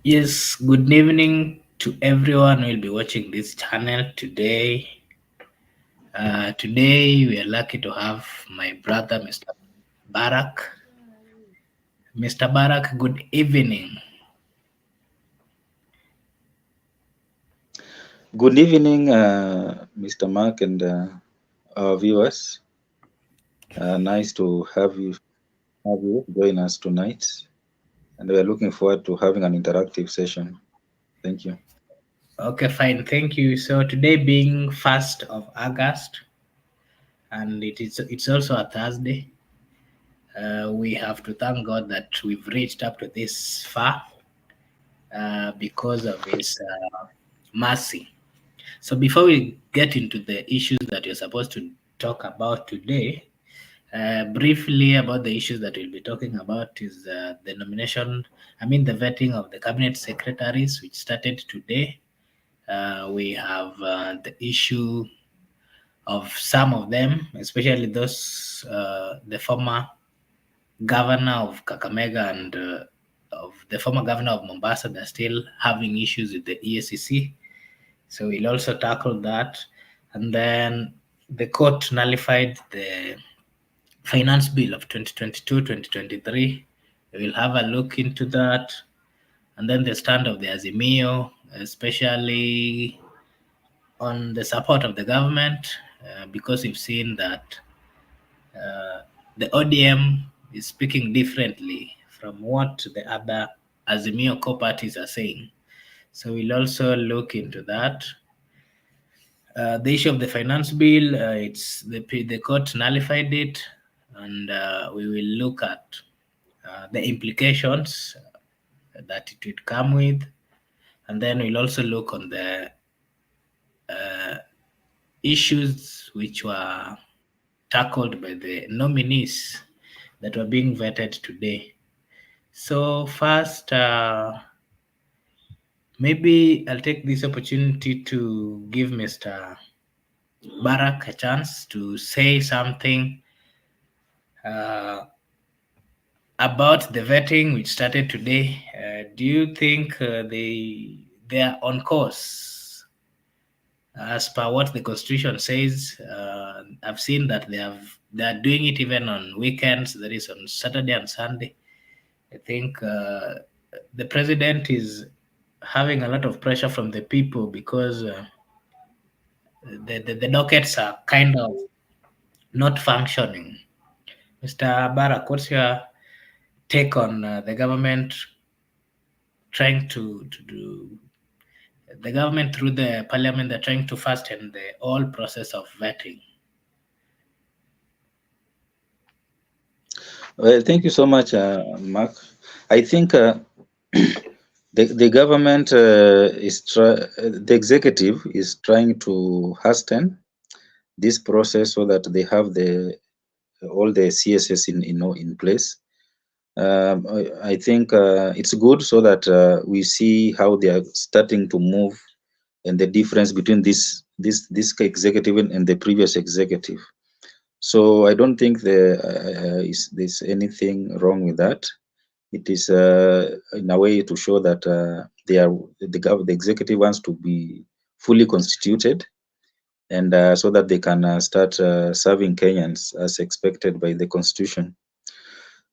Yes, good evening to everyone who will be watching this channel today. Today we are lucky to have my brother, Mr. Barak. Mr. Barak, good evening. Good evening, Mr. Mark and our viewers. Nice to have you join us tonight, and we are looking forward to having an interactive session. Thank you. Okay, fine, thank you. So today being 1st of August, and it's also a Thursday. We have to thank God that we've reached up to this far because of His mercy. So before we get into the issues that you're supposed to talk about today, briefly about the issues that we'll be talking about is the nomination, the vetting of the cabinet secretaries, which started today. We have the issue of some of them, especially those, the former governor of Kakamega and of the former governor of Mombasa, they're still having issues with the EACC. So we'll also tackle that. And then the court nullified the finance bill of 2022-2023. We'll have a look into that. And then the stand of the Azimio, especially on the support of the government, because we've seen that the ODM is speaking differently from what the other Azimio co-parties are saying. So we'll also look into that. The issue of the finance bill, it's the court nullified it, and we will look at the implications that it would come with, and then we'll also look on the issues which were tackled by the nominees that were being vetted today. So first, maybe I'll take this opportunity to give Mr. Barak a chance to say something uh, about the vetting which started today. Do you think they are on course as per what the constitution says? I've seen that they are doing it even on weekends. That is on Saturday and Sunday. I think the president is having a lot of pressure from the people because the dockets are kind of not functioning. Mr. Barak, what's your take on the government trying to do the government through the parliament? They're trying to fasten the whole process of vetting. Well, thank you so much, Mark. I think the government the executive is trying to hasten this process so that they have the all the CSS in place. I think it's good so that we see how they are starting to move and the difference between this executive and the previous executive. So I don't think there's anything wrong with that. It is in a way to show that the executive wants to be fully constituted and so that they can start serving Kenyans as expected by the constitution.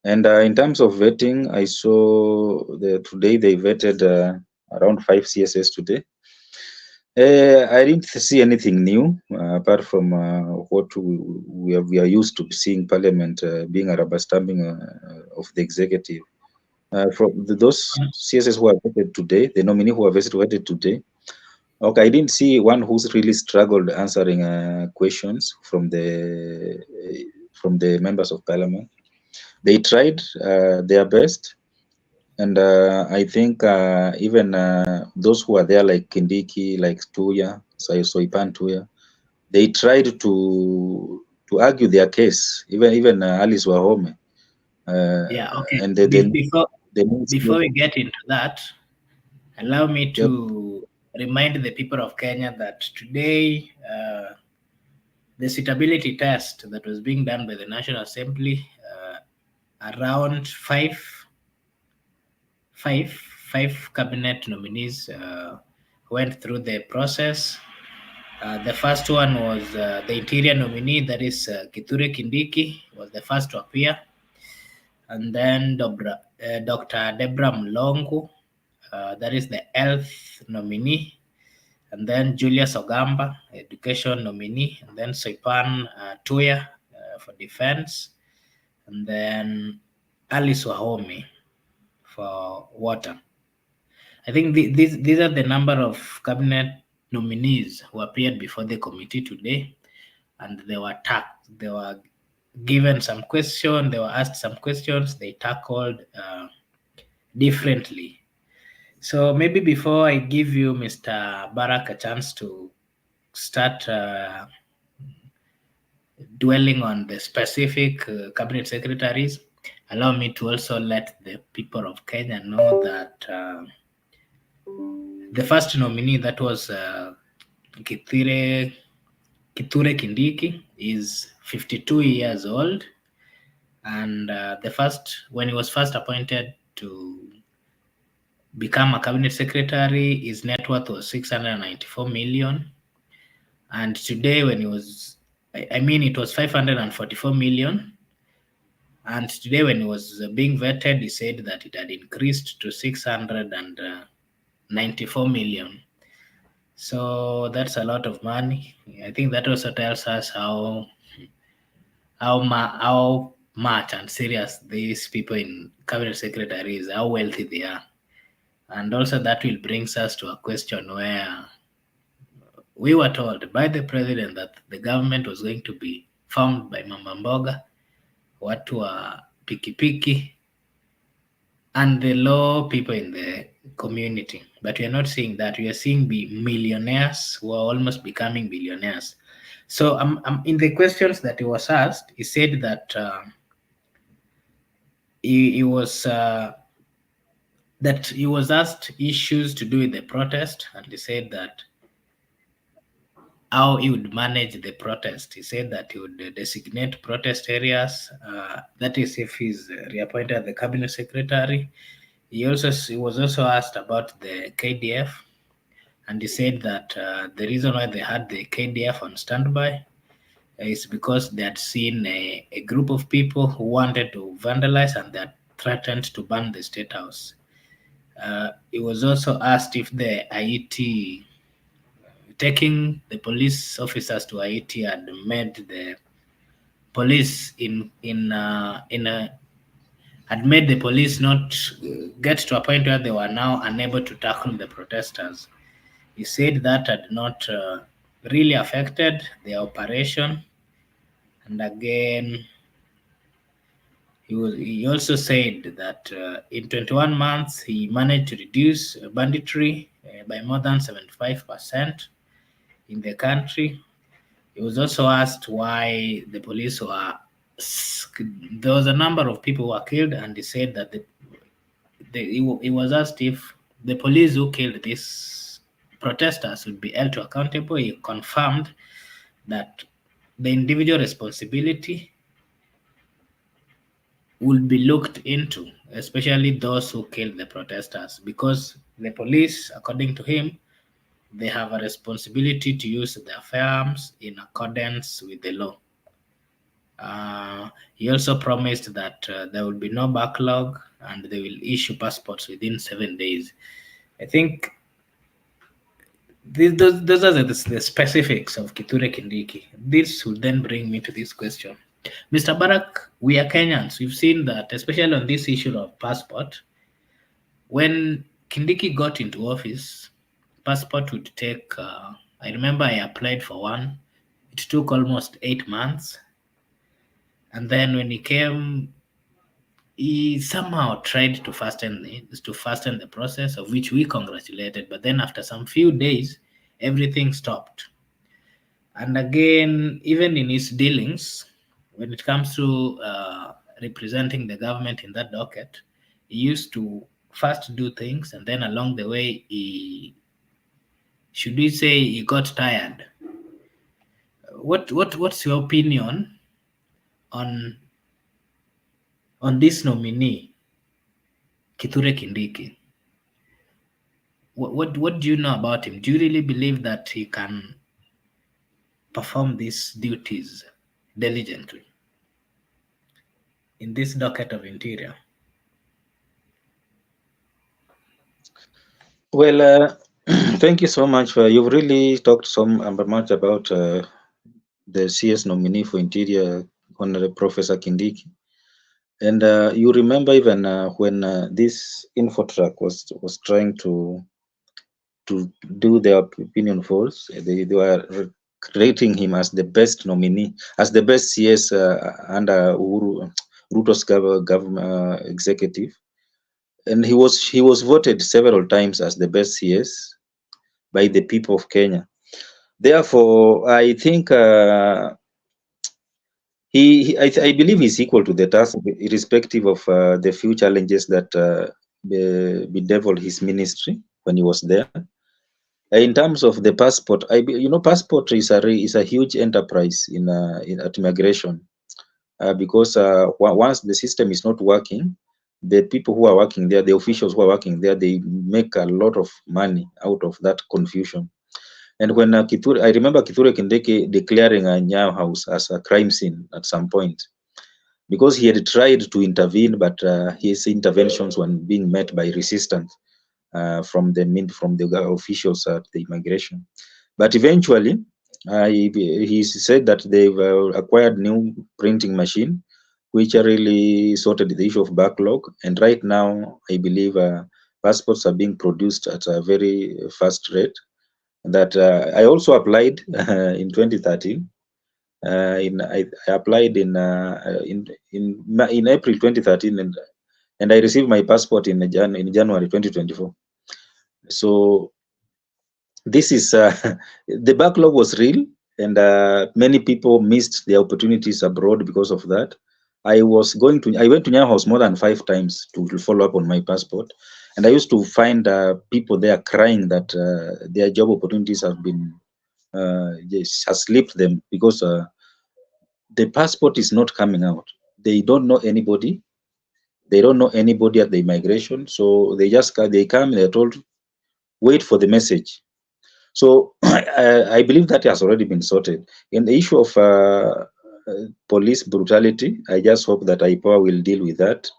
And in terms of vetting, I saw today they vetted around 5 CSS today. I didn't see anything new apart from what we are used to seeing Parliament being a rubber stamping of the executive. From those CSS who are vetted today, the nominee who are vetted today, okay, I didn't see one who's really struggled answering questions from the members of Parliament. They tried their best, and I think even those who are there, like Kindiki, like Tuya, Soipan Tuya, they tried to argue their case. Even Alice Wahome, uh, Yeah, okay. and the Before we get into that, allow me yep. to remind the people of Kenya that today the suitability test that was being done by the National Assembly around 5 five cabinet nominees went through the process. The first one was the interior nominee, that is Kithure Kindiki, was the first to appear. And then Dr. Deborah Mlongu, that is the health nominee. And then Julius Ogamba, education nominee. And then Soipan Tuya for defense. And then Alice Wahome for water. I think these are the number of cabinet nominees who appeared before the committee today, and they were tacked. They were given some questions. They were asked some questions. They tackled differently. So maybe before I give you, Mr. Barak, a chance to start dwelling on the specific cabinet secretaries, allow me to also let the people of Kenya know that the first nominee, that was Kithure Kindiki, is 52 years old, and when he was first appointed to become a cabinet secretary, his net worth was 694 million, and today when he was, I mean, it was 544 million. And today, when he was being vetted, he said that it had increased to 694 million. So that's a lot of money. I think that also tells us how much and serious these people in cabinet secretaries, how wealthy they are. And also that will brings us to a question where we were told by the president that the government was going to be formed by Mama Mboga, watu wa pikipiki, and the low people in the community. But we are not seeing that. We are seeing millionaires who are almost becoming billionaires. So in the questions that he was asked, he said that he was asked issues to do with the protest, and he said that how he would manage the protest. He said that he would designate protest areas. That is, if he's reappointed as the cabinet secretary. He was also asked about the KDF, and he said that the reason why they had the KDF on standby is because they had seen a group of people who wanted to vandalize and that threatened to burn the state house. He was also asked if the Haiti, taking the police officers to Haiti, had made the police had made the police not get to a point where they were now unable to tackle the protesters. He said that had not really affected their operation. And again, he also said that in 21 months, he managed to reduce banditry by more than 75% in the country. He was also asked why the police were. There was a number of people who were killed, and he said that he was asked if the police who killed these protesters would be held to accountable. He confirmed that the individual responsibility will be looked into, especially those who killed the protesters, because the police, according to him, they have a responsibility to use their firearms in accordance with the law. He also promised that there will be no backlog and they will issue passports within 7 days. I think those are the specifics of Kithure Kindiki. This will then bring me to this question. Mr. Barak, we are Kenyans. We've seen that, especially on this issue of passport, when Kindiki got into office, passport would take, I remember I applied for one. It took almost 8 months. And then when he came, he somehow tried to fasten the process, of which we congratulated. But then after some few days, everything stopped. And again, even in his dealings, when it comes to representing the government in that docket, he used to first do things, and then along the way, he got tired. What's your opinion on this nominee, Kithure Kindiki? what do you know about him? Do you really believe that he can perform these duties diligently in this docket of interior? Well, thank you so much. You've really talked so much about the CS nominee for Interior, Honorable Professor Kindiki. And you remember even when this infotruck was trying to do their opinion polls, they were rating him as the best nominee, as the best CS under Ruto's government executive, and he was voted several times as the best CS by the people of Kenya. Therefore, I think I believe he's equal to the task, irrespective of the few challenges that bedeviled his ministry when he was there. In terms of the passport, passport is a huge enterprise in at immigration, because once the system is not working, the people who are working there, the officials who are working there, they make a lot of money out of that confusion. And when I remember Kithure Kindiki declaring a Nyayo house as a crime scene at some point, because he had tried to intervene, but his interventions were being met by resistance from the officials at the immigration. But eventually, he said that they've acquired new printing machine, which really sorted the issue of backlog. And right now, I believe passports are being produced at a very fast rate. That I also applied in 2013. I applied in April 2013, and I received my passport in January 2024. So this is the backlog was real, and many people missed the opportunities abroad because of that. I went to Nyayo House more than 5 times to follow up on my passport, and I used to find people there crying that their job opportunities have been has slipped them because the passport is not coming out. They don't know anybody. They don't know anybody at the immigration, so they come. They're told wait for the message. So I believe that has already been sorted. In the issue of police brutality, I just hope that IPOA will deal with that,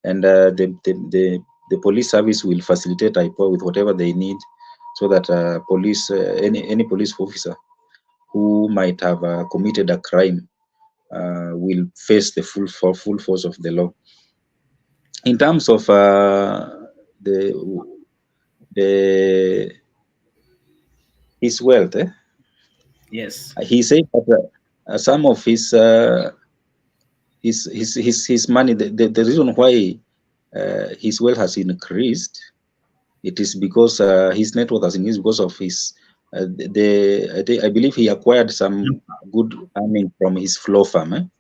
and the police service will facilitate IPOA with whatever they need, so that any police officer who might have committed a crime will face the full force of the law. In terms of the the his wealth, Yes. he said that some of his money, the reason why his wealth has increased, it is because his net worth has increased because of his I believe he acquired some good earning from his law firm.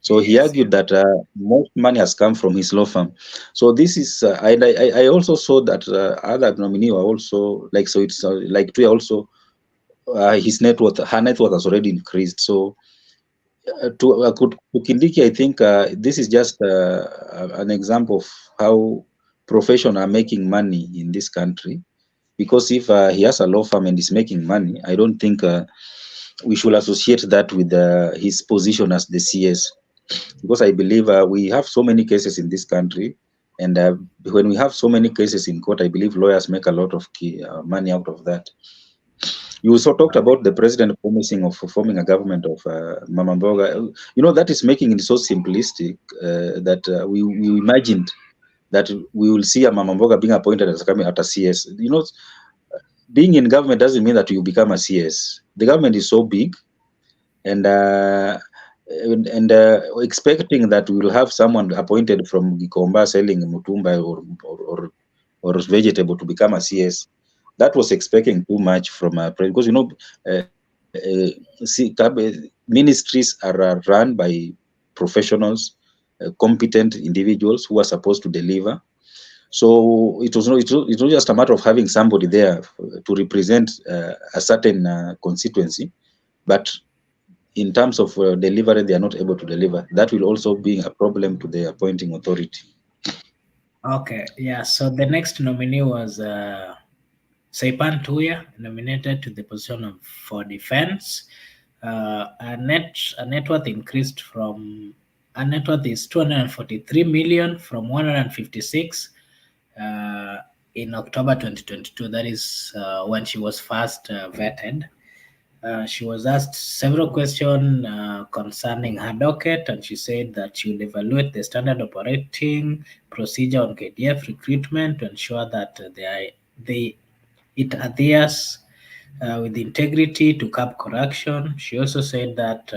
So he Yes. Yes. argued that most money has come from his law firm. So this is, and I also saw that other nominee were also like, so it's like Tuya also, her net worth has already increased. So to Kindiki, I think this is just an example of how professionals are making money in this country. Because if he has a law firm and is making money, I don't think we should associate that with his position as the CS. Because I believe we have so many cases in this country, and when we have so many cases in court, I believe lawyers make a lot of money out of that. You also talked about the president promising of forming a government of Mama Mboga. That is making it so simplistic that we imagined that we will see a Mama Mboga being appointed as a CS. Being in government doesn't mean that you become a CS. The government is so big, and expecting that we will have someone appointed from Gikomba selling mutumba or vegetable to become a CS. That was expecting too much from a president, because ministries are run by professionals, competent individuals who are supposed to deliver. So it's not just a matter of having somebody there to represent a certain constituency, but in terms of delivery, they are not able to deliver. That will also be a problem to the appointing authority. Okay. Yeah. So the next nominee was Saipan Tuya nominated to the position of for defense. A net worth increased from a net worth is 243 million from 156 uh, in October 2022. That is when she was first vetted. She was asked several questions concerning her docket, and she said that she will evaluate the standard operating procedure on KDF recruitment to ensure that it adheres with integrity to curb corruption. She also said that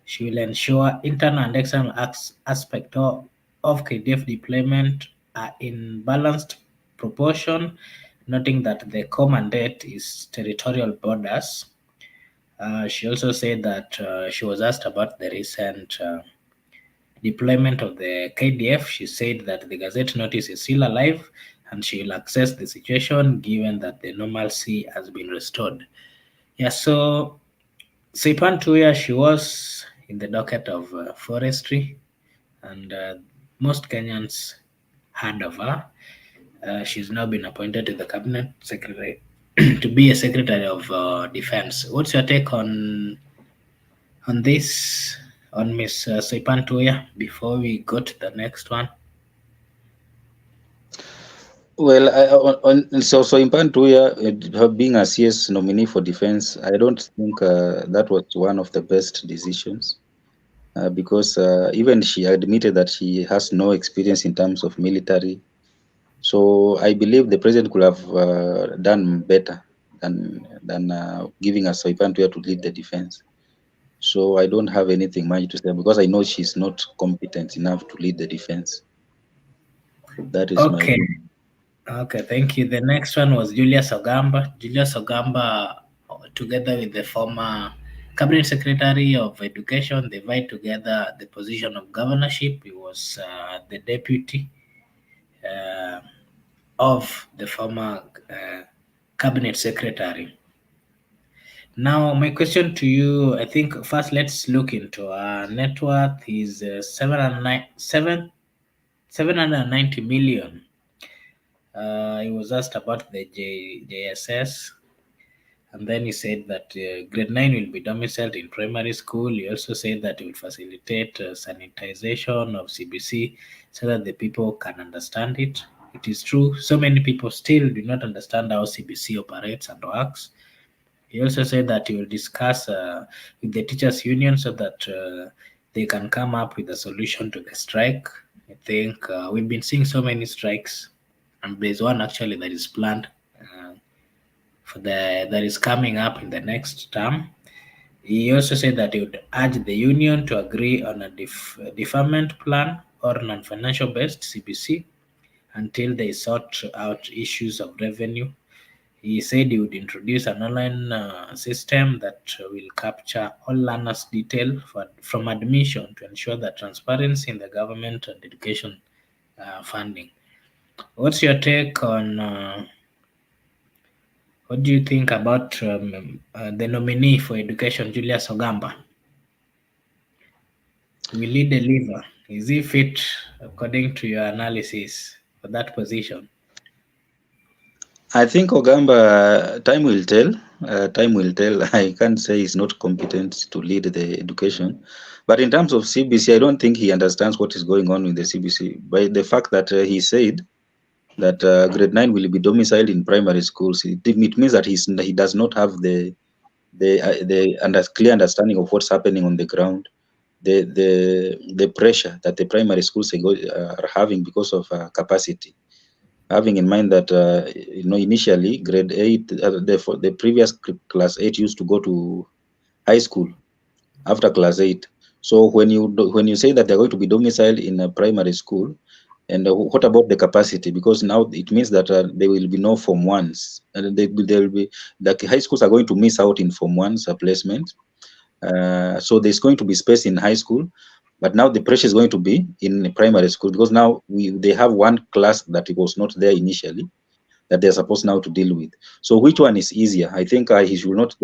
she will ensure internal and external aspect of KDF deployment are in balanced proportion, noting that the core mandate is territorial borders. She also said that she was asked about the recent deployment of the KDF. She said that the Gazette notice is still alive and she will assess the situation given that the normalcy has been restored. Yeah, so Saipan Tuya, she was in the docket of forestry, and most Kenyans heard of her. She's now been appointed to the cabinet secretary to be a secretary of defense. What's your take on this, on Miss Saipan Tuya, before we go to the next one? Well, so in Pantuya, her being a CS nominee for defense, I don't think that was one of the best decisions, because even she admitted that she has no experience in terms of military. So I believe the president could have done better than giving us Soipantuya to lead the defense. So I don't have anything much to say because I know she's not competent enough to lead the defense. That is my Okay, view. okay, thank you. The next one was Julius Ogamba. Julius Ogamba, together with the former cabinet secretary of education, they vied together the position of governorship. He was the deputy uh, of the former cabinet secretary. Now, my question to you, I think first let's look into net worth is 790 million. He was asked about the JSS, and then he said that grade 9 will be domiciled in primary school. He also said that it will facilitate sanitization of CBC so that the people can understand it. It is true, so many people still do not understand how CBC operates and works. He also said that he will discuss with the teachers' union so that they can come up with a solution to the strike. I think we've been seeing so many strikes, and there's one actually that is planned that is coming up in the next term. He also said that he would urge the union to agree on a deferment plan or non-financial based CBC until they sort out issues of revenue. He said he would introduce an online system that will capture all learners' detail from admission to ensure that transparency in the government and education funding. What's your take on what do you think about the nominee for education, Julius Ogamba? Will he deliver? Is he fit according to your analysis for that position? I think Ogamba, time will tell. Time will tell. I can't say he's not competent to lead the education. But in terms of CBC, I don't think he understands what is going on with the CBC. By the fact that he said that grade 9 will be domiciled in primary schools, it means that he does not have the clear understanding of what's happening on the ground, the pressure that the primary schools are having because of capacity. Having in mind that initially grade 8, the previous class 8 used to go to high school after class 8. So when you say that they're going to be domiciled in a primary school, and what about the capacity? Because now it means that there will be no form ones, and there will be the high schools are going to miss out in form ones placement. So there's going to be space in high school, but now the pressure is going to be in primary school because now they have one class that it was not there initially that they're supposed now to deal with. So which one is easier? I think he should not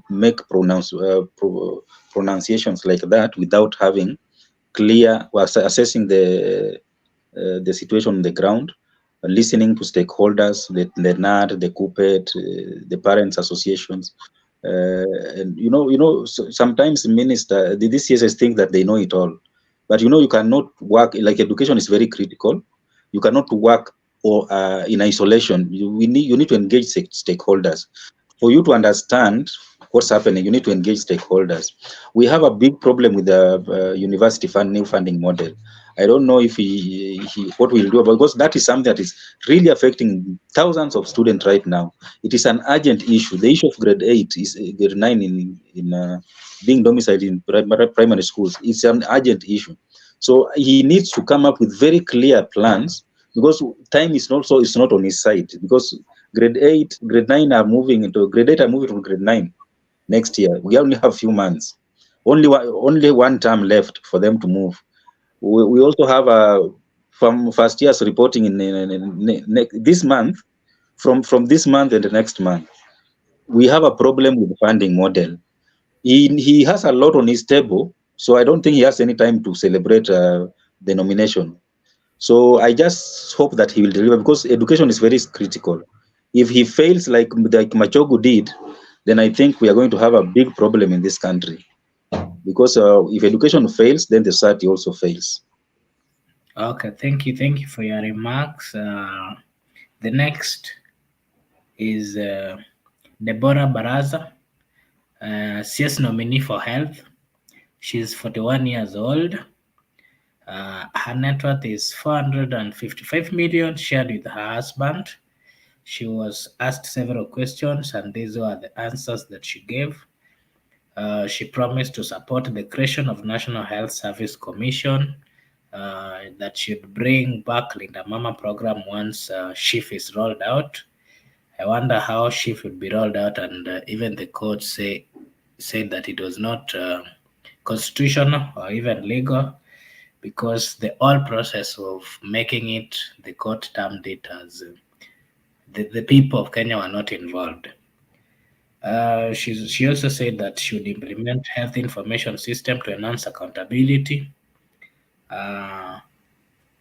make pronunciations like that without having clear assessing the situation on the ground listening to stakeholders, the NAD, the CUPET, the parents associations. And sometimes minister, these CSS think that they know it all, but you cannot work like education is very critical. You cannot work or in isolation. You need to engage stakeholders. For you to understand what's happening, you need to engage stakeholders. We have a big problem with the university new funding model. I don't know if he what we'll do about, because that is something that is really affecting thousands of students right now. It is an urgent issue. The issue of grade 8 is grade 9 in being domiciled in primary schools. It's an urgent issue. So he needs to come up with very clear plans, because time is also is not on his side, because grade 9 are moving into grade 8 are moving to grade 9 next year. We only have few months, only one term left for them to move. We also have from first years reporting this month. From this month and the next month, we have a problem with the funding model. He has a lot on his table, so I don't think he has any time to celebrate the nomination. So I just hope that he will deliver, because education is very critical. If he fails like Machogu did, then I think we are going to have a big problem in this country, because if education fails, then the society also fails. Okay, thank you for your remarks. The next is Deborah Baraza, CS nominee for health. She's 41 years old. Her net worth is 455 million, shared with her husband. She was asked several questions, and these were the answers that she gave. She promised to support the creation of National Health Service Commission, that should bring back Linda Mama program once SHIF is rolled out. I wonder how SHIF would be rolled out, and even the court said that it was not constitutional or even legal, because the whole process of making it, the court termed it as the people of Kenya were not involved. She also said that she would implement health information system to enhance accountability. Uh,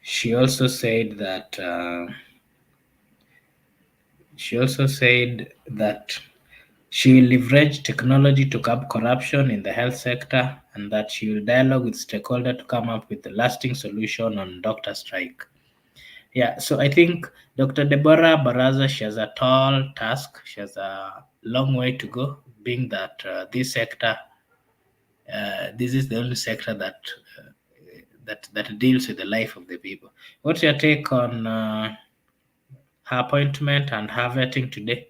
she also said that she will leverage technology to curb corruption in the health sector, and that she will dialogue with stakeholders to come up with a lasting solution on doctor strike. Yeah, so I think Dr. Deborah Baraza, she has a tall task. She has a long way to go, being that this is the only sector that deals with the life of the people. What's your take on her appointment and her vetting today?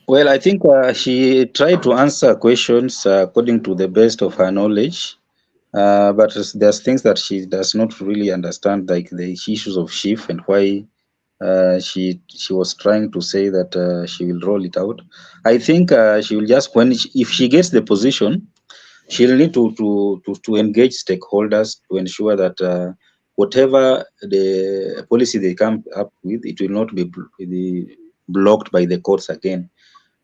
Well, I think she tried to answer questions according to the best of her knowledge, but there's things that she does not really understand, like the issues of SHIF and why she was trying to say that she will roll it out. I think she will just if she gets the position, she'll need to engage stakeholders to ensure that whatever the policy they come up with, it will not be blocked by the courts again.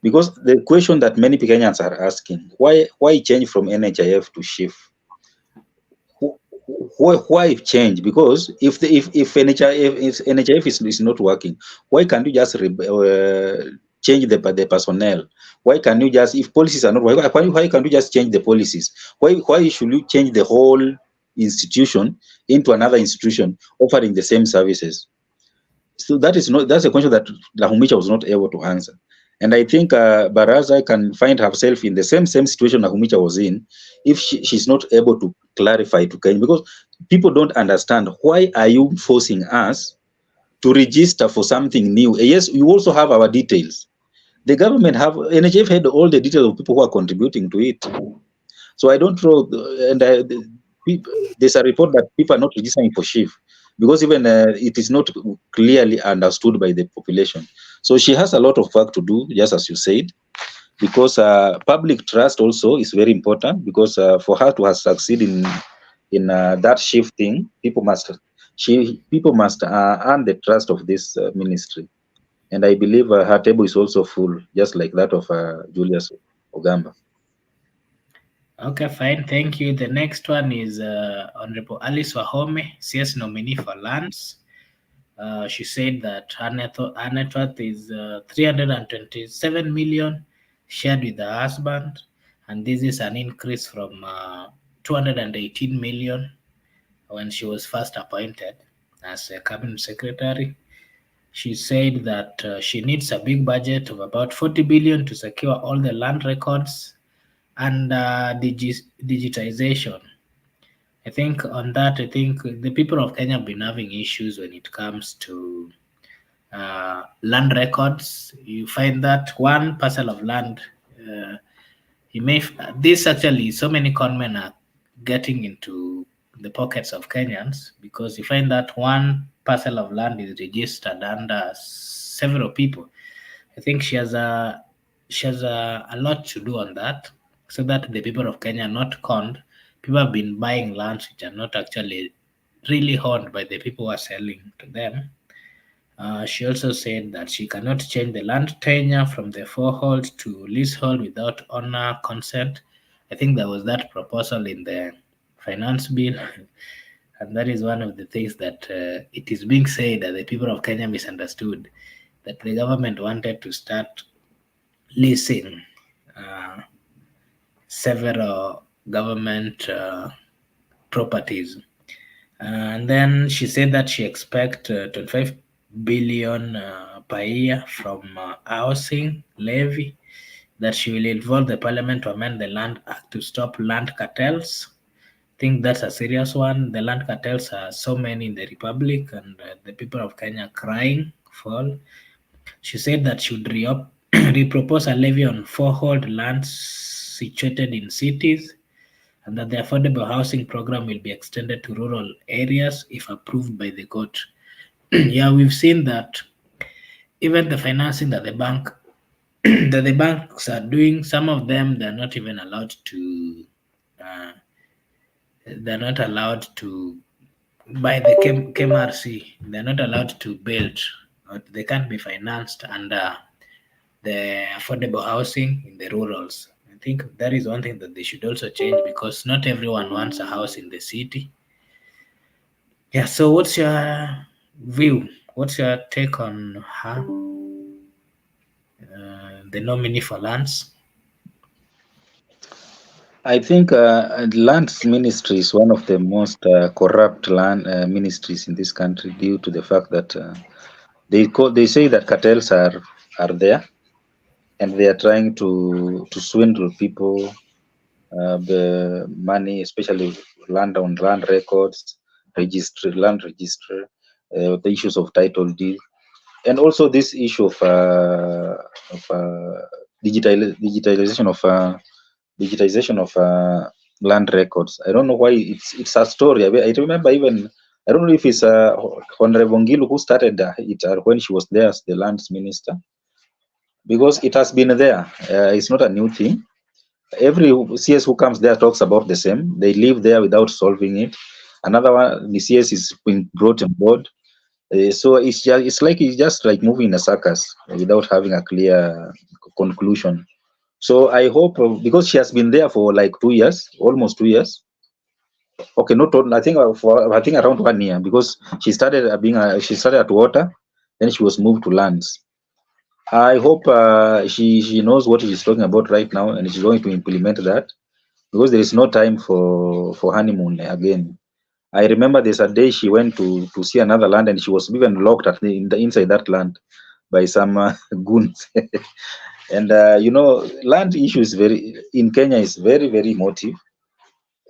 Because the question that many Kenyans are asking, why change from NHIF to SHIF? Why change? Because if NHIF is not working, why can't you just change the personnel? Why can you just, if policies are not working, why can't you just change the policies? Why should you change the whole institution into another institution offering the same services? So that's a question that Nahumicha was not able to answer. And I think Baraza can find herself in the same situation Nahumicha was in if she's not able to clarify to Kenya, because people don't understand, why are you forcing us to register for something new? Yes, you also have our details. The government have, NHF had all the details of people who are contributing to it. So I don't know, and there's a report that people are not registering for SHIF because even it is not clearly understood by the population. So she has a lot of work to do, just as you said, because public trust also is very important. Because for her to have succeed in that shifting, people must earn the trust of this ministry. And I believe her table is also full, just like that of Julius Ogamba. Okay, fine. Thank you. The next one is Honorable Alice Wahome, CS nominee for lands. She said that her net worth is 327 million, shared with her husband, and this is an increase from 218 million when she was first appointed as a cabinet secretary. She said that she needs a big budget of about 40 billion to secure all the land records and digitization. I think on that, I think the people of Kenya have been having issues when it comes to land records. You find that one parcel of land, uh, you may this actually so many conmen are getting into the pockets of Kenyans because you find that one parcel of land is registered under several people. I think she has a lot to do on that, so that the people of Kenya are not conned. People have been buying lands which are not actually really owned by the people who are selling to them. She also said that she cannot change the land tenure from the freehold to leasehold without owner consent. I think there was that proposal in the finance bill, and that is one of the things that it is being said that the people of Kenya misunderstood that the government wanted to start leasing uh, several government properties. And then she said that she expect 25 billion per year from housing levy, that she will involve the parliament to amend the Land Act to stop land cartels. I think that's a serious one. The land cartels are so many in the republic, and the people of Kenya are crying for. She said that she would repropose a levy on freehold lands situated in cities, and that the affordable housing program will be extended to rural areas if approved by the court. Yeah, we've seen that even the financing that the bank that the banks are doing, some of them uh, they're not allowed to by the KMRC. They're not allowed to build, or they can't be financed under the affordable housing in the rurals. I think that is one thing that they should also change because not everyone wants a house in the city. Yeah, so what's your view? What's your take on her, the nominee for lands? I think lands ministry is one of the most corrupt land ministries in this country due to the fact that they say that cartels are there and they are trying to swindle people the money, especially land records, land register, the issues of title deed, and also this issue of digitalization of land records. I don't know why it's a story. I remember even I don't know if it's Honorable Ngilu who started it when she was there as the lands minister, because it has been there. It's not a new thing. Every CS who comes there talks about the same. They live there without solving it. Another one, the CS is being brought on board. So it's just like moving in a circus without having a clear conclusion. So I hope because she has been there for like 2 years, almost 2 years. Okay, not total, I think around 1 year because she started at water, then she was moved to lands. I hope she knows what she's talking about right now and she's going to implement that because there is no time for honeymoon again. I remember there's a day she went to see another land and she was even locked in the inside that land by some goons. And land issue is very in Kenya is very very emotive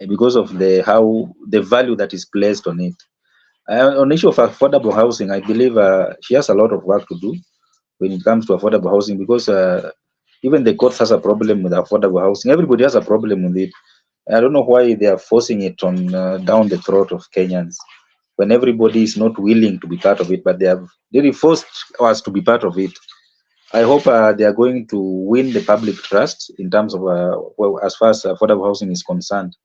because of the value that is placed on it. On the issue of affordable housing, I believe she has a lot of work to do when it comes to affordable housing because even the court has a problem with affordable housing. Everybody has a problem with it. I don't know why they are forcing it on down the throat of Kenyans when everybody is not willing to be part of it, but they have really forced us to be part of it. I hope they are going to win the public trust in terms of as far as affordable housing is concerned,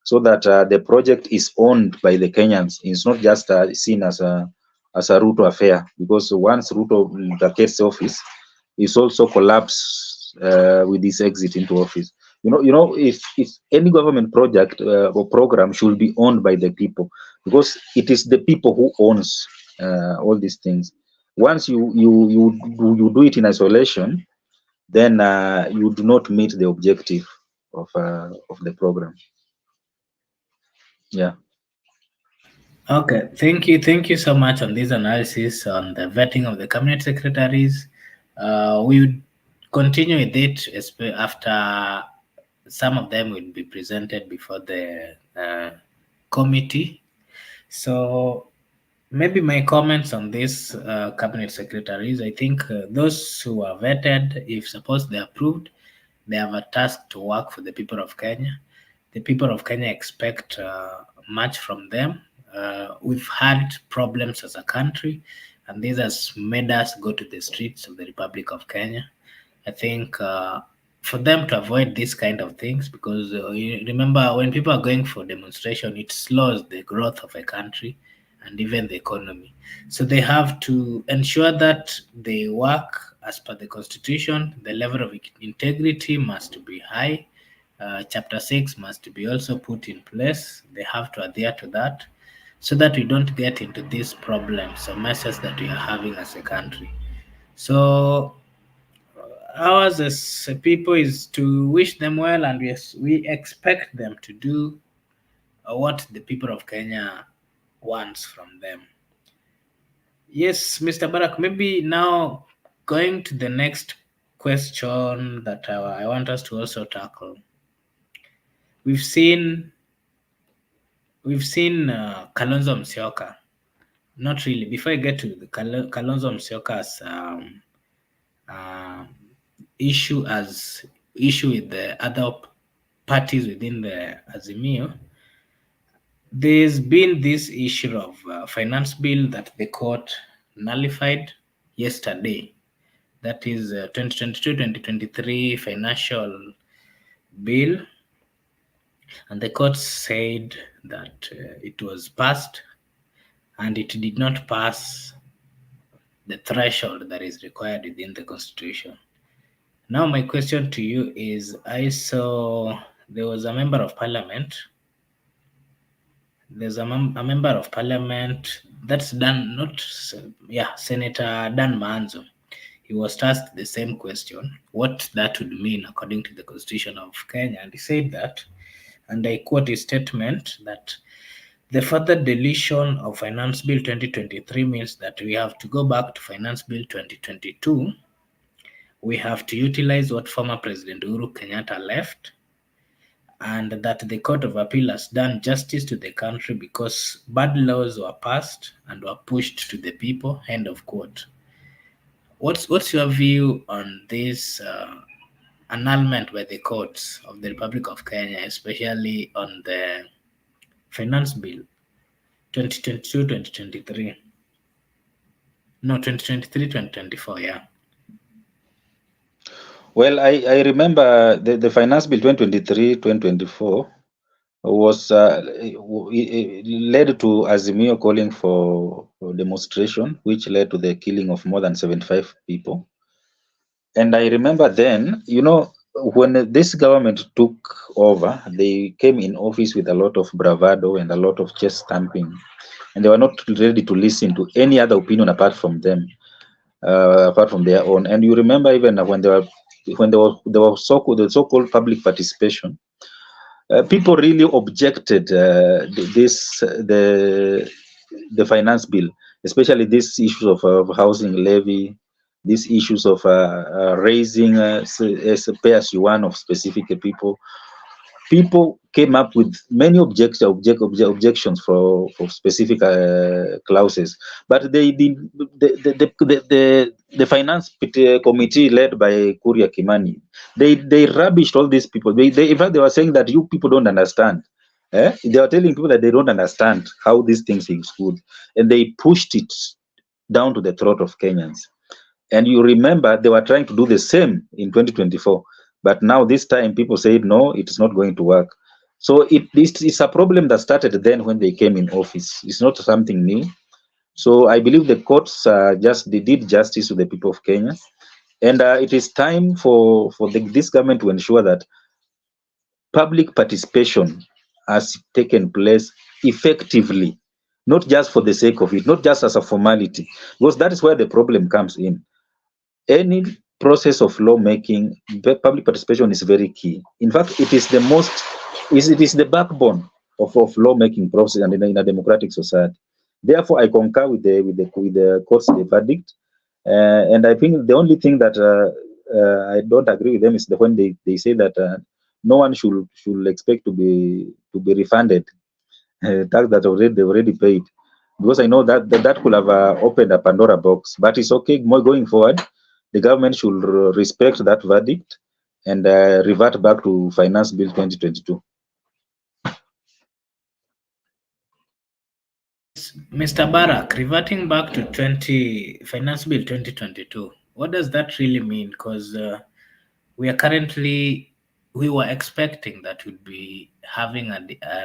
so that the project is owned by the Kenyans. It's not just seen as a Ruto affair, because once Ruto vacates office, it's also collapse with his exit into office. If any government project or program should be owned by the people, because it is the people who owns all these things. Once you do it in isolation, then you do not meet the objective of the program. Yeah. Okay, thank you so much on this analysis on the vetting of the cabinet secretaries. We would continue with it after some of them will be presented before the committee. So maybe my comments on this cabinet secretaries, I think those who are vetted, if suppose they are approved, they have a task to work for the people of Kenya. The people of Kenya expect much from them. We've had problems as a country, and this has made us go to the streets of the Republic of Kenya. I think for them to avoid these kind of things, because you remember when people are going for demonstration, it slows the growth of a country and even the economy. So they have to ensure that they work as per the constitution. The level of integrity must be high. Chapter 6 must be also put in place. They have to adhere to that so that we don't get into these problems or messes that we are having as a country. So ours as people is to wish them well, and yes, we expect them to do what the people of Kenya wants from them. Yes, Mr. Barak, maybe now going to the next question that I want us to also tackle. We've seen Kalonzo Musyoka. Not really. Before I get to the Kalonzo Musyoka's uh, issue with the other parties within the Azimio, there's been this issue of finance bill that the court nullified yesterday. That is 2022-2023 financial bill, and the court said that it was passed and it did not pass the threshold that is required within the constitution. Now, my question to you is: I saw there was a member of parliament. There's a member of parliament that's done, not, yeah, Senator Dan Manzo. He was asked the same question, what that would mean according to the constitution of Kenya. And he said that, and I quote his statement, that the further deletion of Finance Bill 2023 means that we have to go back to Finance Bill 2022. We have to utilize what former President Uhuru Kenyatta left, and that the Court of Appeal has done justice to the country because bad laws were passed and were pushed to the people. End of quote. What's your view on this annulment by the courts of the Republic of Kenya, especially on the Finance Bill 2022-2023? No, 2023-2024, yeah. Well, I remember the Finance Bill 2023-2024 was led to Azimio calling for demonstration, which led to the killing of more than 75 people. And I remember then, when this government took over, they came in office with a lot of bravado and a lot of chest stamping, and they were not ready to listen to any other opinion apart from them, apart from their own. And you remember even when there was so-called public participation, people really objected the finance bill, especially these issues of housing levy, these issues of raising pay as you earn of specific people. People came up with many objections for specific clauses, but they did the finance committee led by Kuria Kimani. They rubbished all these people. They in fact they were saying that you people don't understand. They were telling people that they don't understand how these things is good, and they pushed it down to the throat of Kenyans. And you remember they were trying to do the same in 2024, but now this time people said no, it's not going to work. So it's a problem that started then when they came in office. It's not something new. So I believe the courts they did justice to the people of Kenya, and it is time for this government to ensure that public participation has taken place effectively, not just for the sake of it, not just as a formality, because that is where the problem comes in. Any process of lawmaking, public participation is very key. In fact, it is the backbone of lawmaking process and in a democratic society. Therefore, I concur with the court's verdict, and I think the only thing that I don't agree with them is when they say that no one should expect to be refunded tax that they've already paid, because I know that could have opened a Pandora box. But it's okay. More going forward, the government should respect that verdict and revert back to Finance Bill 2022. Mr. Barak, reverting back to 20 Finance Bill 2022, what does that really mean? Because we are currently, we were expecting that we'd be having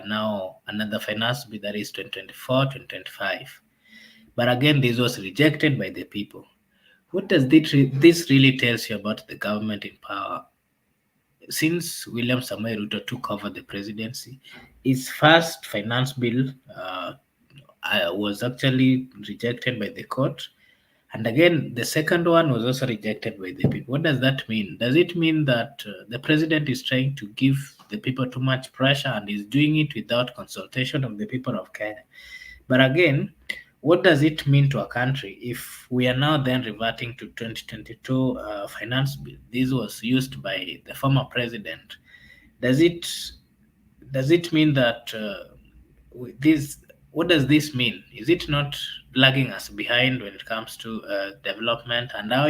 now another finance bill that is 2024, 2025. But again, this was rejected by the people. What does this really tells you about the government in power? Since William Samoei Ruto took over the presidency, his first finance bill was actually rejected by the court. And again, the second one was also rejected by the people. What does that mean? Does it mean that the president is trying to give the people too much pressure and is doing it without consultation of the people of Kenya? But again, what does it mean to a country if we are now then reverting to 2022 finance bill? This was used by the former president. Does it mean that this? What does this mean? Is it not lagging us behind when it comes to development? And how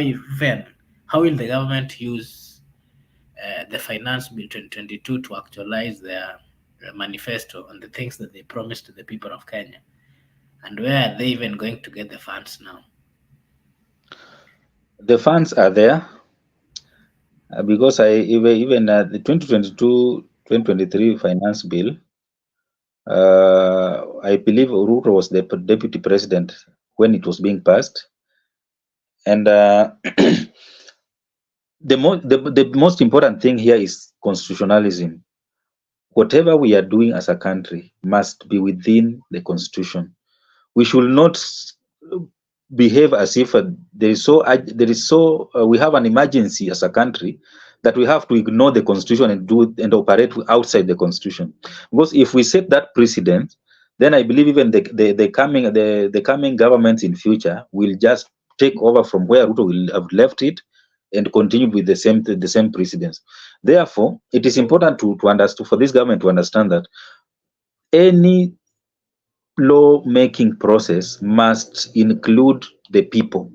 will the government use the finance bill 2022 to actualize their manifesto on the things that they promised to the people of Kenya? And where are they even going to get the funds now? The funds are there because even the 2022-2023 finance bill, I believe Ruto was the deputy president when it was being passed, and the most important thing here is constitutionalism. Whatever we are doing as a country must be within the constitution. We should not behave as if we have an emergency as a country that we have to ignore the constitution and operate outside the constitution. Because if we set that precedent, then I believe even the coming governments in future will just take over from where Ruto will have left it and continue with the same precedents. Therefore, it is important to understand, for this government to understand, that any law making process must include the people.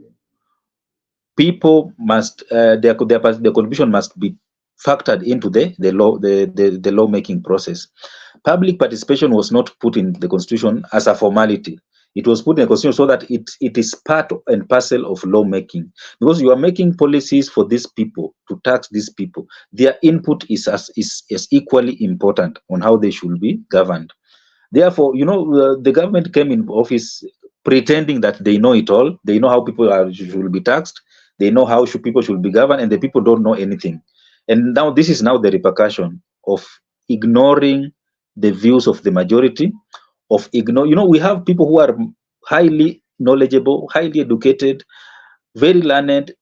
People must their contribution must be factored into the law making process. Public participation was not put in the constitution as a formality. It was put in the constitution so that it is part and parcel of law making, because you are making policies for these people, to tax these people. Their input is equally important on how they should be governed. Therefore, the government came in office pretending that they know it all. They know how people should be taxed. They know how people should be governed, and the people don't know anything. And now this is now the repercussion of ignoring the views of the majority. We have people who are highly knowledgeable, highly educated, very learned,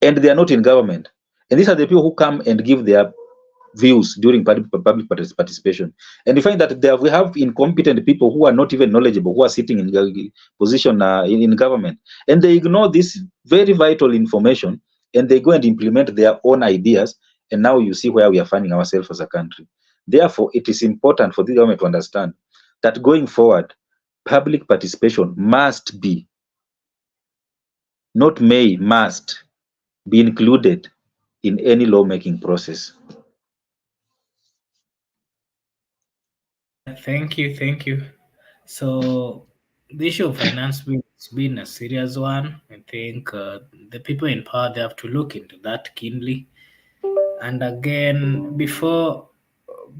and they are not in government. And these are the people who come and give their views during public participation. And you find that we have incompetent people who are not even knowledgeable, who are sitting in the position in government, and they ignore this very vital information, and they go and implement their own ideas. And now you see where we are finding ourselves as a country. Therefore, it is important for the government to understand that going forward, public participation must be, not may, must be included in any lawmaking process. Thank you. So the issue of finance bill has been a serious one. I think the people in power they have to look into that keenly. And again, before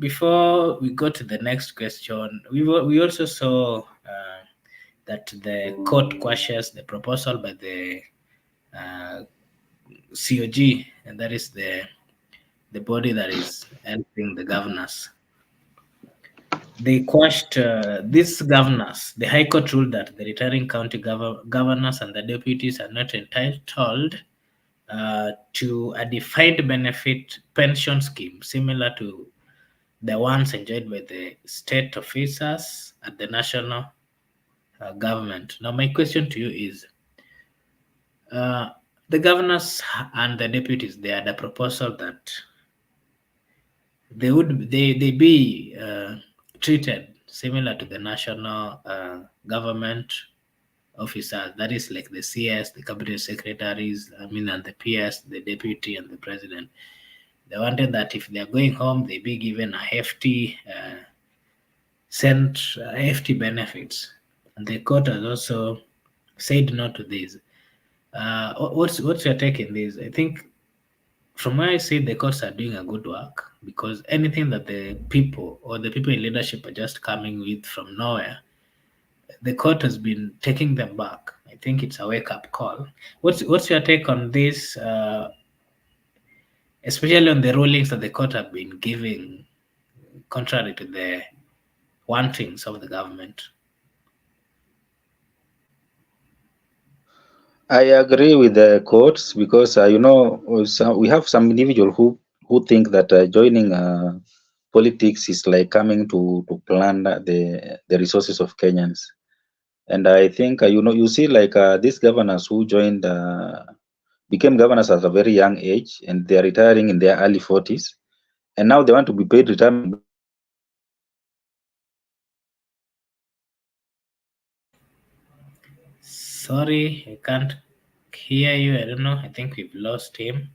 we go to the next question, we also saw that the court quashes the proposal by the uh, COG, and that is the the body that is helping the governors. They quashed these governors. The High Court ruled that the retiring county governors and the deputies are not entitled to a defined benefit pension scheme similar to the ones enjoyed by the state officers at the national government. Now, my question to you is uh, the governors and the deputies, they had a proposal that they be treated similar to the national government officers. That is like the CS, the cabinet secretaries, I mean, and the PS, the deputy, and the president. They wanted that if they are going home, they be given a hefty hefty benefits. And the court has also said no to this. What's your take in this? I think from where I see the courts are doing a good work because anything that the people or the people in leadership are just coming with from nowhere, the court has been taking them back. I think it's a wake up call. What's your take on this, especially on the rulings that the court have been giving, contrary to the wantings of the government? I agree with the courts because we have some individual who think that joining politics is like coming to plan the resources of Kenyans. And I think you see like these governors who joined became governors at a very young age, and they are retiring in their early 40s, and now they want to be paid retirement Sorry, I can't hear you. I don't know. I think we've lost him.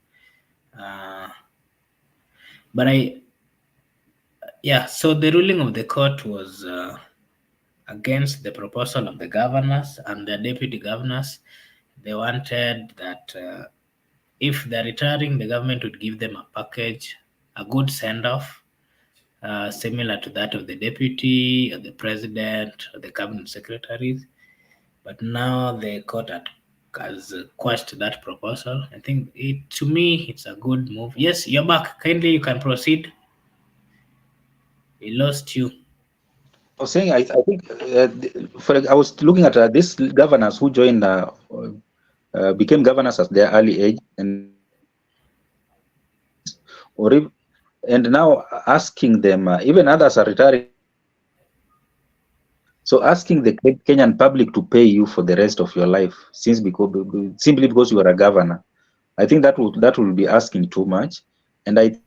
Uh, but yeah, so the ruling of the court was against the proposal of the governors and the deputy governors. They wanted that if they're retiring, the government would give them a package, a good send off, similar to that of the deputy, or the president, or the cabinet secretaries. But now the court has quashed that proposal. I think to me, it's a good move. Yes, you're back. Kindly, you can proceed. We lost you. I was saying, I think, I was looking at these governors who joined, became governors at their early age, and now or if, and now asking them, even others are retiring. So asking the Kenyan public to pay you for the rest of your life, simply because you are a governor, I think that will be asking too much. And I think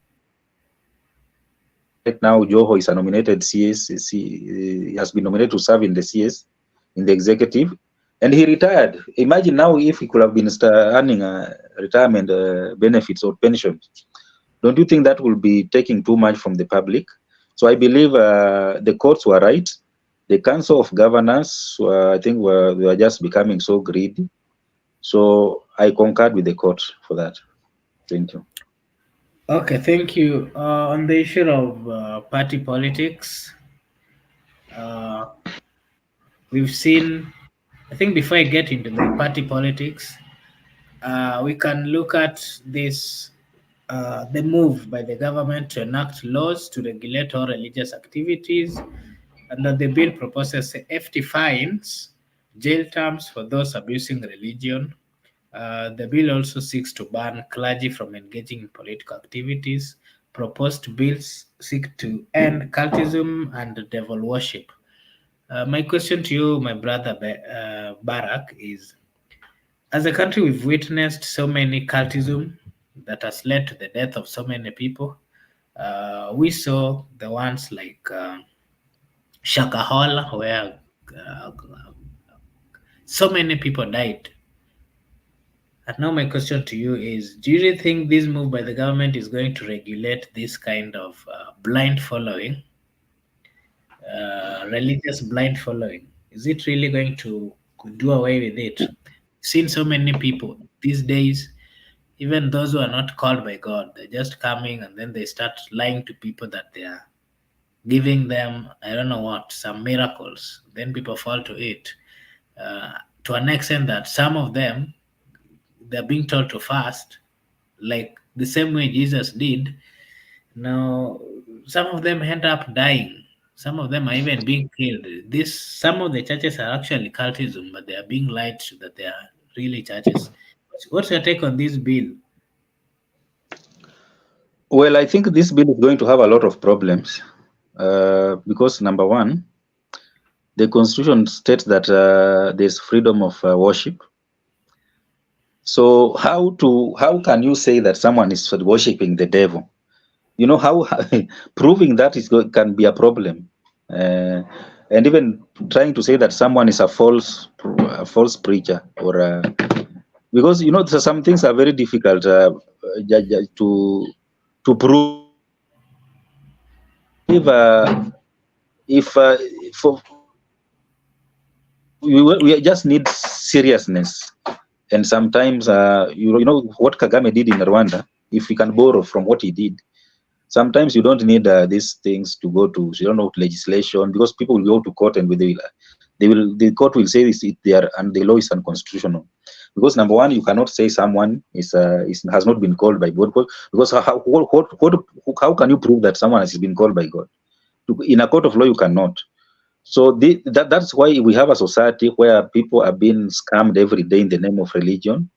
right now Joho is a nominated CS. He has been nominated to serve in the CS, in the executive, and he retired. Imagine now if he could have been earning retirement benefits or pensions. Don't you think that will be taking too much from the public? So I believe the courts were right. The Council of Governors, I think, were just becoming so greedy. So I concurred with the court for that. Thank you. Okay, thank you. On the issue of party politics, uh, we've seen, I think before I get into the party politics, we can look at this the move by the government to enact laws to regulate all religious activities. Under the bill proposes hefty fines, jail terms for those abusing religion. The bill also seeks to ban clergy from engaging in political activities. Proposed bills seek to end cultism and devil worship. My question to you, my brother Barak, is as a country, we've witnessed so many cultism that has led to the death of so many people. We saw the ones like Shakahola, where uh, so many people died. And now, my question to you is: do you really think this move by the government is going to regulate this kind of blind following, religious blind following? Is it really going to do away with it? Seen so many people these days, even those who are not called by God, they're just coming and then they start lying to people that they are giving them, I don't know what, some miracles. Then people fall to it to an extent that some of them, they're being told to fast, like the same way Jesus did. Now, some of them end up dying. Some of them are even being killed. This some of the churches are actually cultism, but they are being lied to that they are really churches. What's your take on this bill? Well, I think this bill is going to have a lot of problems because number one, the constitution states that there's freedom of worship. So how can you say that someone is worshiping the devil? You know how proving that can be a problem, uh, and even trying to say that someone is a false preacher or because you know some things are very difficult to prove. I believe if for we just need seriousness. And sometimes, you know what Kagame did in Rwanda. If we can borrow from what he did, sometimes you don't need these things to go to, you don't know, legislation, because people will go to court and the court will say this they are and the law is unconstitutional. Because number one, you cannot say someone has not been called by God, because how can you prove that someone has been called by God? In a court of law, you cannot. So that's why we have a society where people are being scammed every day in the name of religion,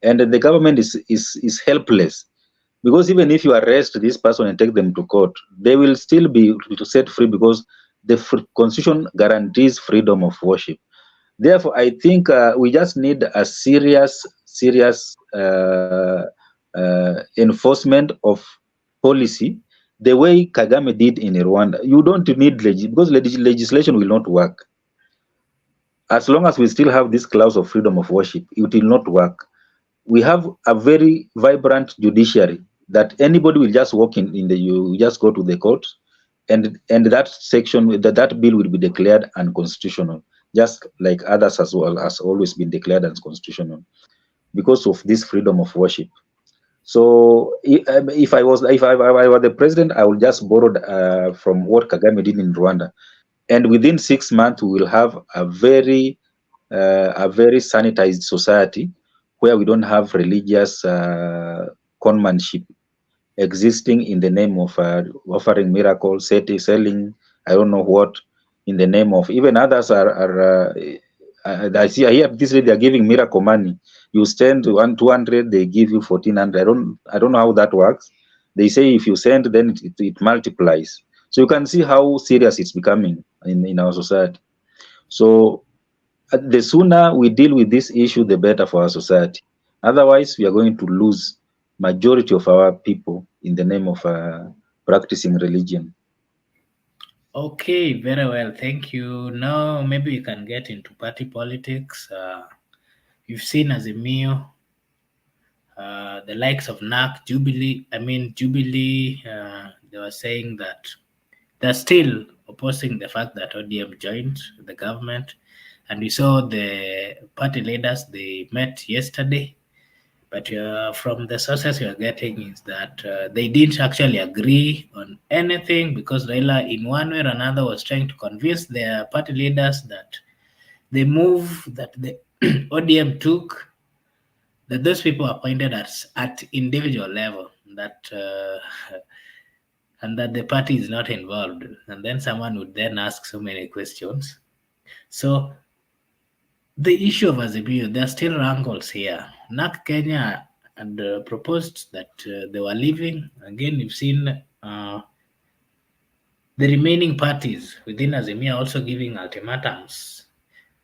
and the government is helpless, because even if you arrest this person and take them to court, they will still be set free because the constitution guarantees freedom of worship. Therefore, I think we just need a serious enforcement of policy, the way Kagame did in Rwanda. You don't need because legislation will not work. As long as we still have this clause of freedom of worship, it will not work. We have a very vibrant judiciary that anybody will just walk in the you just go to the court, and that section that bill will be declared unconstitutional, just like others as well has always been declared unconstitutional because of this freedom of worship. So if I were the president, I would just borrow from what Kagame did in Rwanda, and within 6 months we will have a very sanitized society where we don't have religious conmanship existing in the name of offering miracles, selling, I don't know what, in the name of even others I hear this day they are giving miracle money. You send 200, they give you 1400. I don't know how that works. They say if you send, then it multiplies. So you can see how serious it's becoming in our society. So the sooner we deal with this issue, the better for our society. Otherwise, we are going to lose majority of our people in the name of practicing religion. Okay, very well. Thank you. Now, maybe we can get into party politics. You've seen Azimio, the likes of NAC, Jubilee, they were saying that they're still opposing the fact that ODM joined the government. And we saw the party leaders, they met yesterday. But from the sources we are getting is that they didn't actually agree on anything because Raila, in one way or another, was trying to convince their party leaders that the move that the ODM took, that those people are appointed at individual level, that and that the party is not involved. And then someone would then ask so many questions. So the issue of Azimio, there are still wrangles here. NAC Kenya had proposed that they were leaving. Again, you've seen the remaining parties within Azimio also giving ultimatums.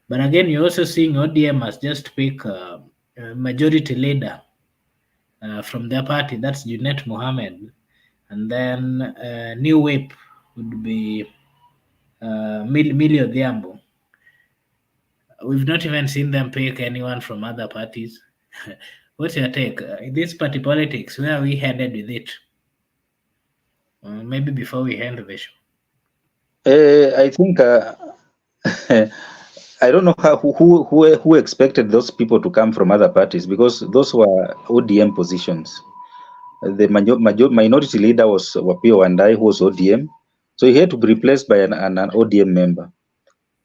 But again, you're also seeing ODM has just pick a majority leader from their party. That's Junet Mohammed. And then new whip would be Millie Odhiambo. We've not even seen them pick anyone from other parties. What's your take? In this party politics, where are we headed with it? Maybe before we end the show. I think I don't know who expected those people to come from other parties, because those were ODM positions. The minority leader was Wapio Wandai, who was ODM, so he had to be replaced by an ODM member.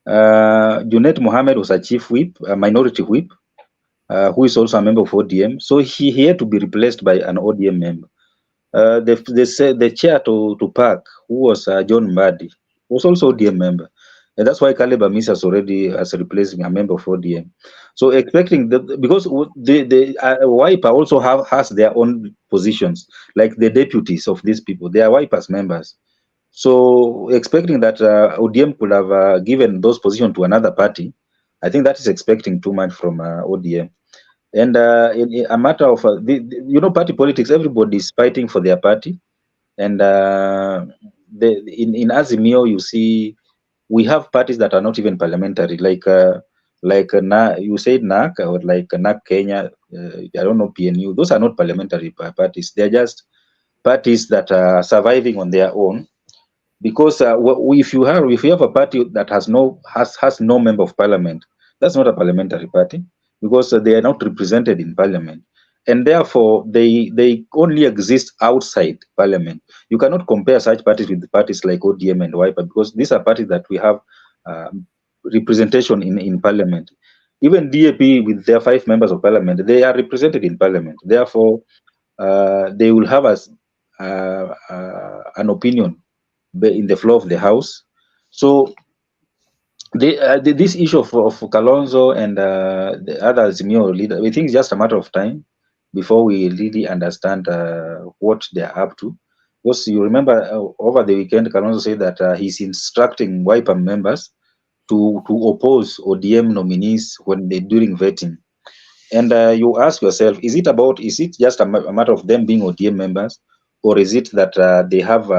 Junet Mohammed was a chief whip, a minority whip, who is also a member of ODM. So he had to be replaced by an ODM member. They said the chair to PAC, who was John Mbadi, was also ODM member. And that's why Caleb Amis has already as replacing a member of ODM. So expecting because the Wiper also has their own positions, like the deputies of these people, they are Wipers members. So expecting that ODM could have given those positions to another party, I think that is expecting too much from ODM. And in a matter of party politics, everybody is fighting for their party. And in Azimio, you see we have parties that are not even parliamentary, you said NAC or like NAC Kenya. I don't know, PNU. Those are not parliamentary parties. They're just parties that are surviving on their own, because if you have a party that has no member of parliament, that's not a parliamentary party, because they are not represented in parliament, and therefore they only exist outside parliament. You cannot compare such parties with parties like ODM and Wiper, because these are parties that we have uh, representation in parliament. Even DAP, with their 5 members of parliament, they are represented in parliament. Therefore they will have an opinion in the floor of the house. So this issue of Kalonzo and the other Azimio leader, we think it's just a matter of time before we really understand what they're up to. Because you remember over the weekend, Kalonzo said that he's instructing Wiper members to oppose ODM nominees when they during vetting. And you ask yourself, is it just a matter of them being ODM members, or is it that they have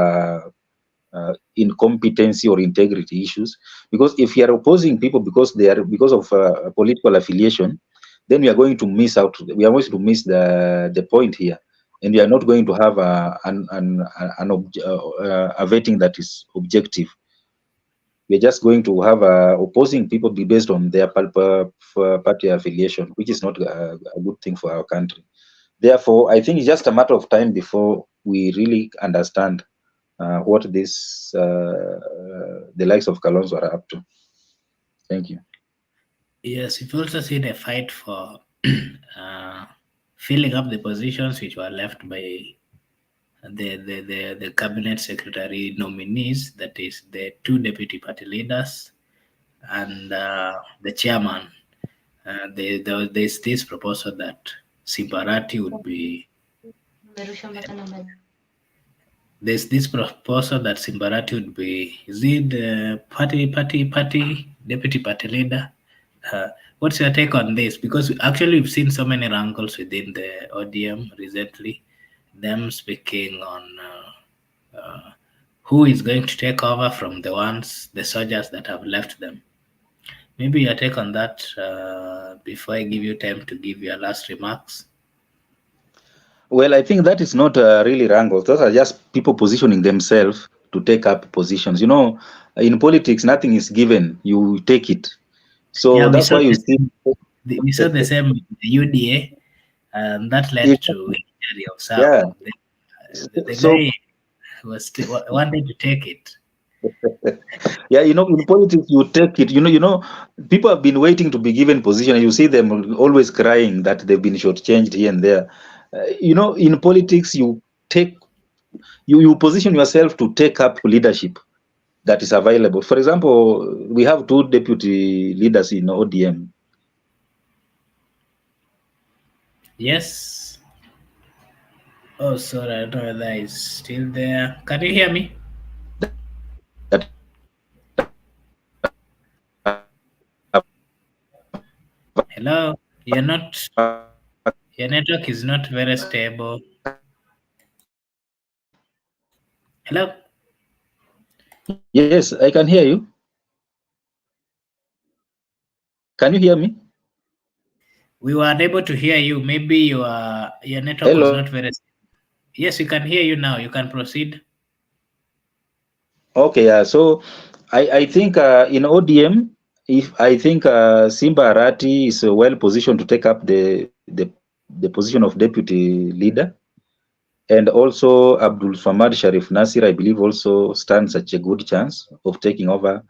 incompetency or integrity issues? Because if you are opposing people because of political affiliation, then we are going to miss out. We are going to miss the point here, and we are not going to have a vetting that is objective. We're just going to have opposing people be based on their party affiliation, which is not a good thing for our country. Therefore, I think it's just a matter of time before we really understand what the likes of Kalonzo are up to. Thank you. Yes, we've also seen a fight for uh, filling up the positions which were left by the cabinet secretary nominees, that is the 2 deputy party leaders and the chairman. There's this proposal that Simbarati would be. There's this proposal that Simbarati would be. Is he the party deputy party leader? What's your take on this? Because actually we've seen so many wrangles within the ODM recently, them speaking on who is going to take over from the soldiers that have left them. Maybe your take on that before I give you time to give your last remarks. Well, I think that is not really wrangles. Those are just people positioning themselves to take up positions. In politics, nothing is given; you take it. Yeah, So that's why you see. we saw the same with the UDA, and that led to injury of Yeah. someone. The So guy was wanted to take it. yeah, in politics, you take it. People have been waiting to be given position, and you see them always crying that they've been shortchanged here and there. In politics, you position yourself to take up leadership that is available. For example, we have 2 deputy leaders in ODM. Yes. Oh, sorry, I don't know whether he's still there. Can you hear me? Hello. You're not. Your network is not very stable. Hello. Yes, I can hear you. Can you hear me? We were unable to hear you. Maybe your network was not Hello. very. Yes, we can hear you now. You can proceed. Okay, yeah. So I think in ODM, if I think Simba Arati is well positioned to take up the position of deputy leader, and also Abdul Samad Sharif Nasir, I believe, also stands such a good chance of taking over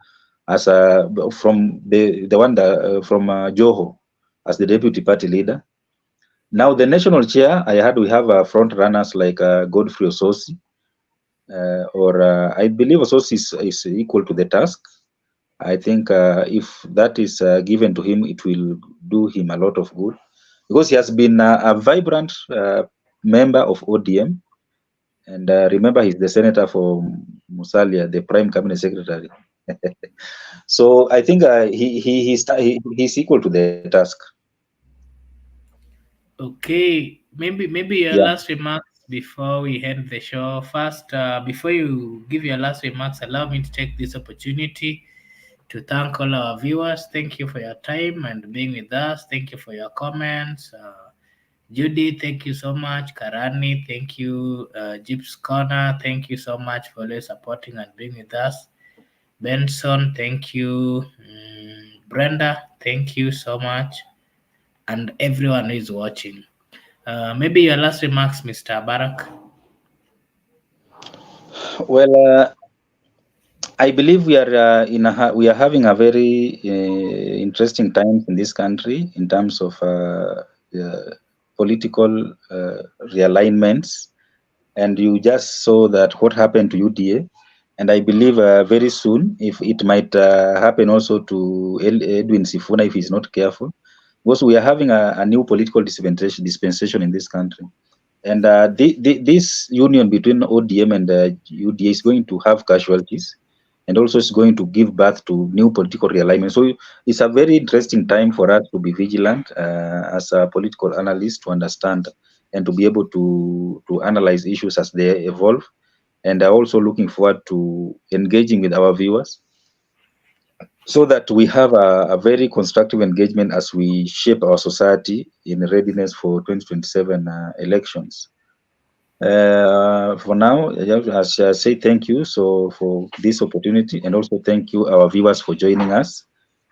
as from the one that from Joho as the deputy party leader. Now the national chair, I heard we have front runners like Godfrey Ososi, or I believe Ososi is equal to the task. I think if that is given to him, it will do him a lot of good because he has been a vibrant member of ODM. And remember, he's the senator for Musalia, the prime cabinet secretary. So I think he's equal to the task. Okay, maybe your Yeah. last remarks before we end the show. First, before you give your last remarks, allow me to take this opportunity to thank all our viewers. Thank you for your time and being with us. Thank you for your comments. Judy, thank you so much. Karani, thank you. Jeeps Corner, thank you so much for always supporting and being with us. Benson, thank you. Brenda, thank you so much. And everyone who is watching. Maybe your last remarks, Mr. Barak. Well, I believe we are we are having a very interesting time in this country in terms of political realignments, and you just saw that what happened to UDA, and I believe very soon, if it might happen also to Edwin Sifuna if he's not careful, because we are having a new political dispensation in this country. And this union between ODM and UDA is going to have casualties, and also is going to give birth to new political realignment. So it's a very interesting time for us to be vigilant as a political analyst to understand and to be able to analyze issues as they evolve. And also looking forward to engaging with our viewers so that we have a very constructive engagement as we shape our society in readiness for 2027 elections. For now, I shall say thank you for this opportunity, and also thank you our viewers for joining us,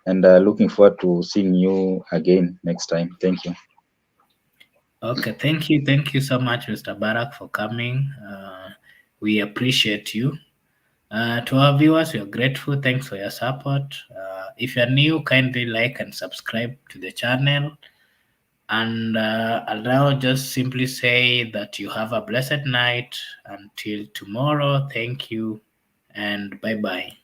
and looking forward to seeing you again next time. Thank you. Okay, thank you. Thank you so much, Mr. Barak, for coming. We appreciate you. To our viewers, we are grateful. Thanks for your support. If you're new, kindly like and subscribe to the channel. And I'll now just simply say that you have a blessed night. Until tomorrow, thank you and bye bye.